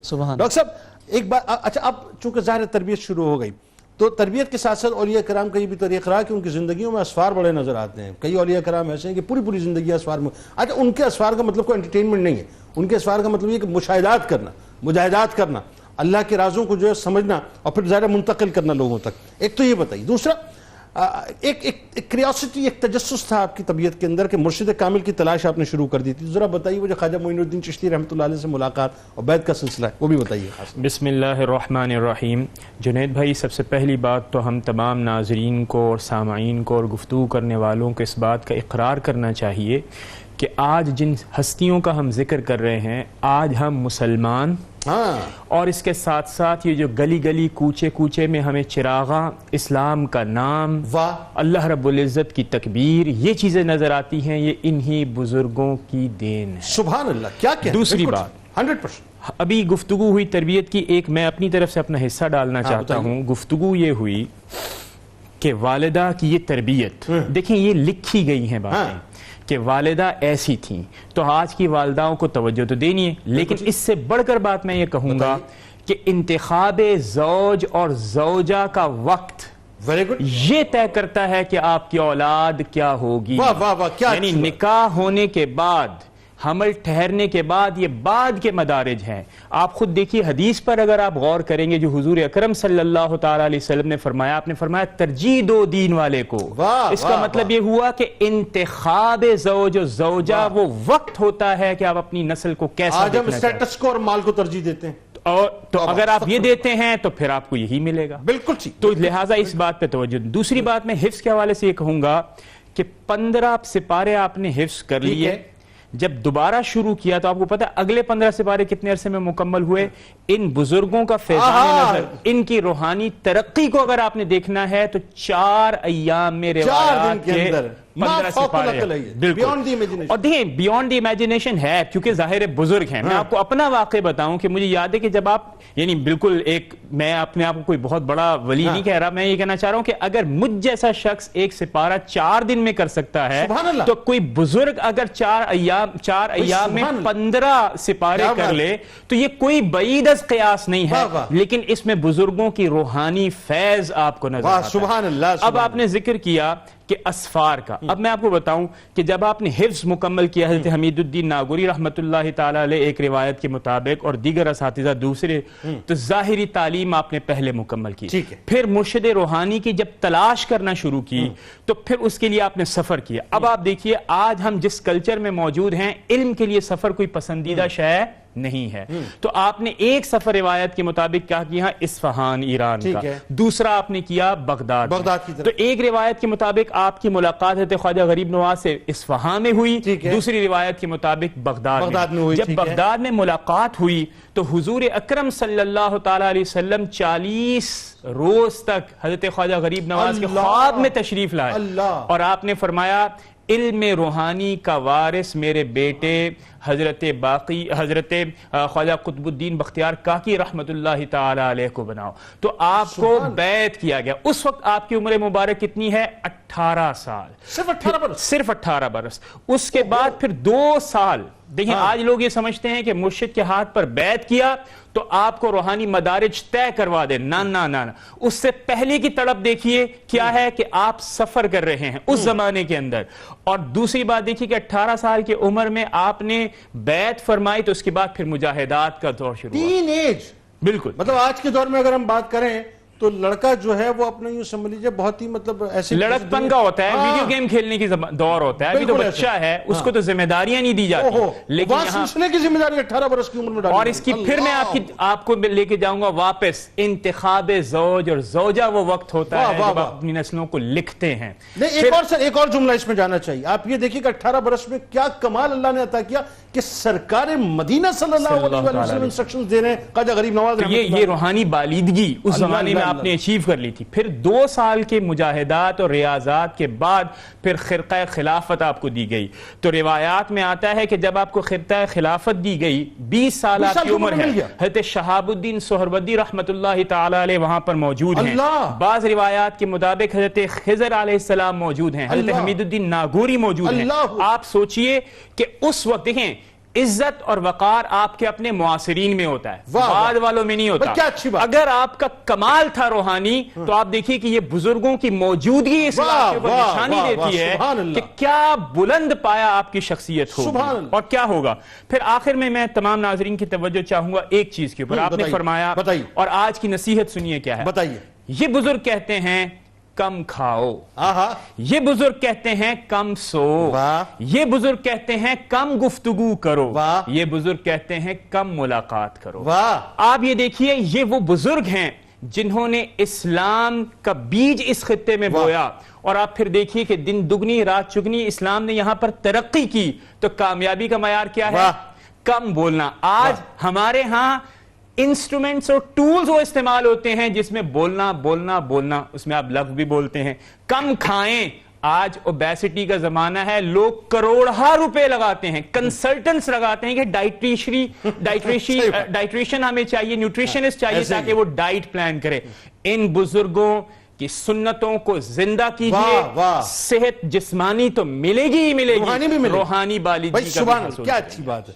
سبحان ڈاکٹر صاحب ایک بات، اچھا اب چونکہ ظاہر تربیت شروع ہو گئی تو تربیت کے ساتھ ساتھ اولیاء کرام کا یہ بھی طریقہ رہا کہ ان کی زندگیوں میں اسفار بڑے نظر آتے ہیں. کئی اولیاء کرام ایسے ہیں کہ پوری زندگی اسفار میں. اچھا ان کے اسفار کا مطلب کوئی انٹرٹینمنٹ نہیں ہے، ان کے اسفار کا مطلب یہ کہ مشاہدات کرنا، مجاہدات کرنا، اللہ کے رازوں کو جو ہے سمجھنا اور پھر ظاہر منتقل کرنا لوگوں تک. ایک تو یہ بتائیے. دوسرا ایک کریوسٹی، ایک تجسس تھا آپ کی طبیعت کے اندر کہ مرشد کامل کی تلاش آپ نے شروع کر دی تھی. ذرا بتائیے وہ جو خواجہ معین الدین چشتی رحمۃ اللہ علیہ سے ملاقات اور بیعت کا سلسلہ ہے وہ بھی بتائیے خاص. بسم اللہ الرحمن الرحیم. جنید بھائی، سب سے پہلی بات تو ہم تمام ناظرین کو اور سامعین کو اور گفتگو کرنے والوں کو اس بات کا اقرار کرنا چاہیے کہ آج جن ہستیوں کا ہم ذکر کر رہے ہیں، آج ہم مسلمان اور اس کے ساتھ ساتھ یہ جو گلی گلی کوچے کوچے میں ہمیں چراغاں، اسلام کا نام، اللہ رب العزت کی تکبیر، یہ چیزیں نظر آتی ہیں، یہ انہی بزرگوں کی دین ہے. سبحان اللہ. کیا کہہ. دوسری بات، 100% ابھی گفتگو ہوئی تربیت کی، ایک میں اپنی طرف سے اپنا حصہ ڈالنا چاہتا ہوں. گفتگو یہ ہوئی کہ والدہ کی یہ تربیت، دیکھیں یہ لکھی گئی ہیں باتیں کہ والدہ ایسی تھیں، تو آج کی والداؤں کو توجہ تو دینی ہے، لیکن اس سے بڑھ کر بات میں یہ کہوں گا کہ انتخاب زوج اور زوجہ کا وقت یہ طے کرتا ہے کہ آپ کی اولاد کیا ہوگی. یعنی نکاح ہونے کے بعد، حمل ٹھہرنے کے بعد، یہ بعد کے مدارج ہیں. آپ خود دیکھیے حدیث پر اگر آپ غور کریں گے جو حضور اکرم صلی اللہ تعالی علیہ وسلم نے فرمایا، آپ نے فرمایا ترجیح دو دین والے کو. اس کا مطلب یہ ہوا کہ انتخاب زوج و زوجہ وہ وقت ہوتا ہے کہ آپ اپنی نسل کو کیسا آج ہم سٹیٹس کو اور مال کو ترجیح دیتے ہیں، تو اگر آپ یہ دیتے ہیں تو پھر آپ کو یہی ملے گا. بالکل ٹھیک. تو لہٰذا اس بات پہ توجہ. دوسری بات میں حفظ کے حوالے سے یہ کہوں گا کہ 15 سپارے آپ نے حفظ کر لیے، جب دوبارہ شروع کیا تو آپ کو پتا اگلے 15 سپارے کتنے عرصے میں مکمل ہوئے. ان بزرگوں کا فیضان نظر، ان کی روحانی ترقی کو اگر آپ نے دیکھنا ہے تو 4 ایام میں روایات کے 15 سپارے. بالکل. اور دیکھیں بیونڈ دی امیجنیشن ہے، کیونکہ ظاہر بزرگ ہیں. میں آپ کو اپنا واقع بتاؤں کہ مجھے یاد ہے کہ جب آپ، یعنی بالکل ایک، میں اپنے آپ کو کوئی بہت بڑا ولی نہیں کہہ رہا، میں یہ کہنا چاہ رہا ہوں کہ اگر مجھ جیسا شخص ایک سپارہ 4 دن میں کر سکتا ہے تو کوئی بزرگ اگر 4 ایام میں 15 سپارے کر لے تو یہ کوئی بعید از قیاس نہیں ہے. لیکن اس میں بزرگوں کی روحانی فیض آپ کو نظر آتا ہے. اب آپ نے ذکر کیا کہ اسفار کا. اب میں آپ کو بتاؤں کہ جب آپ نے حفظ مکمل کیا، حضرت حمید الدین ناگوری رحمت اللہ تعالی علیہ ایک روایت کے مطابق اور دیگر اساتذہ دوسرے، تو ظاہری تعلیم آپ نے پہلے مکمل کی، پھر مرشد روحانی کی جب تلاش کرنا شروع کی تو پھر اس کے لیے آپ نے سفر کیا. اب آپ دیکھیے آج ہم جس کلچر میں موجود ہیں، علم کے لیے سفر کوئی پسندیدہ شے نہیں ہے. تو آپ نے ایک سفر روایت کے مطابق کیا کیا؟ اصفہان ایران کا. دوسرا آپ نے کیا بغداد کی طرف. تو ایک روایت کے مطابق آپ کی ملاقات حضرت خواجہ غریب نواز سے اصفہان میں ہوئی، دوسری روایت کے مطابق بغداد میں. جب بغداد میں ملاقات ہوئی تو حضور اکرم صلی اللہ تعالی علیہ وسلم 40 روز تک حضرت خواجہ غریب نواز کے خواب میں تشریف لائے اور آپ نے فرمایا علم روحانی کا وارث میرے بیٹے حضرت خواجہ قطب الدین بختیار کاکی رحمت اللہ تعالی علیہ کو بناؤ. تو آپ کو بیعت کیا گیا. اس وقت آپ کی عمر مبارک کتنی ہے؟ 18 سال. صرف 18 برس. اس کے بعد پھر 2 سال. دیکھیں آج لوگ یہ سمجھتے ہیں کہ مرشد کے ہاتھ پر بیعت کیا تو آپ کو روحانی مدارج طے کروا دے. نہ، اس سے پہلے کی تڑپ دیکھیے کیا ہے کہ آپ سفر کر رہے ہیں اس زمانے کے اندر. اور دوسری بات دیکھیے کہ 18 سال کی عمر میں آپ نے بیعت فرمائی تو اس کے بعد پھر مجاہدات کا دور شروع ہوا. Teenage. بالکل. مطلب آج کے دور میں اگر ہم بات کریں تو لڑکا جو ہے وہ اپنا یوں سمجھ لیجیے بہت ہی مطلب ایسے لڑک پن کا ہوتا ہے، ویڈیو گیم کھیلنے کی دور ہوتا ہے. ابھی تو بچہ ہے، اس کو تو ذمہ داریاں نہیں دی جاتی، لیکن سلسلے کی ذمہ داری 18 برس کی عمر میں ڈالی. اور اس کی پھر میں آپ کو لے کے جاؤں گا واپس. انتخاب زوج اور زوجہ وہ وقت ہوتا ہے جب آپ اپنی نسلوں کو لکھتے ہیں. ایک اور جملہ اس میں جانا چاہیے. آپ یہ دیکھیے کہ 18 برس میں کیا کمال اللہ نے عطا کیا کہ سرکار مدینہ صلی اللہ علیہ وسلم انسٹرکشنز دے رہے ہیں خواجہ غریب نواز. یہ روحانی بالیدگی اس زمانے میں آپ نے اچیو کر لی تھی. پھر 2 سال کے مجاہدات اور ریاضات کے بعد پھر خرقہ خلافت آپ کو دی گئی. تو روایات میں آتا ہے کہ جب آپ کو خرقہ خلافت دی گئی 20 سال آپ کی عمر ہے. حضرت شہاب الدین سہروردی رحمت اللہ تعالی علیہ وہاں پر موجود ہیں. بعض روایات کے مطابق حضرت خضر علیہ السلام موجود ہیں، حضرت حمید الدین ناگوری موجود ہیں. آپ سوچئے کہ اس وقت دیکھیں عزت اور وقار آپ کے اپنے معاصرین میں ہوتا ہے، بعد والوں میں نہیں ہوتا۔ کیا اچھی بات۔ اگر آپ کا کمال تھا روحانی تو آپ دیکھیے کہ یہ بزرگوں کی موجودگی اس بات کے اوپر نشانی دیتی ہے کہ کیا بلند پایا آپ کی شخصیت ہوگی اور کیا ہوگا۔ پھر آخر میں تمام ناظرین کی توجہ چاہوں گا ایک چیز کے اوپر۔ آپ نے فرمایا اور آج کی نصیحت سنیے کیا ہے۔ بتائیے۔ یہ بزرگ کہتے ہیں کم کھاؤ، یہ بزرگ کہتے ہیں کم سو، یہ بزرگ کہتے ہیں کم گفتگو کرو، یہ بزرگ کہتے ہیں کم ملاقات کرو۔ آپ یہ دیکھیے یہ وہ بزرگ ہیں جنہوں نے اسلام کا بیج اس خطے میں بویا، اور آپ پھر دیکھیے کہ دن دگنی رات چگنی اسلام نے یہاں پر ترقی کی۔ تو کامیابی کا معیار کیا ہے؟ کم بولنا۔ آج ہمارے ہاں انسٹرومنٹس اور ٹولز وہ استعمال ہوتے ہیں جس میں بولنا بولنا بولنا، اس میں آپ لفظ بھی بولتے ہیں۔ کم کھائیں، آج اوبیسٹی کا زمانہ ہے، لوگ کروڑہا روپے لگاتے ہیں، کنسلٹنٹس لگاتے ہیں کہ ڈائٹریشن ہمیں چاہیے، نیوٹریشنسٹ چاہیے تاکہ وہ ڈائٹ پلان کرے۔ ان بزرگوں کی سنتوں کو زندہ کیجئے، صحت جسمانی تو ملے گی ہی ملے گی، روحانی بالیدگی کا بھی حاصل کیا اچھی بات ہے۔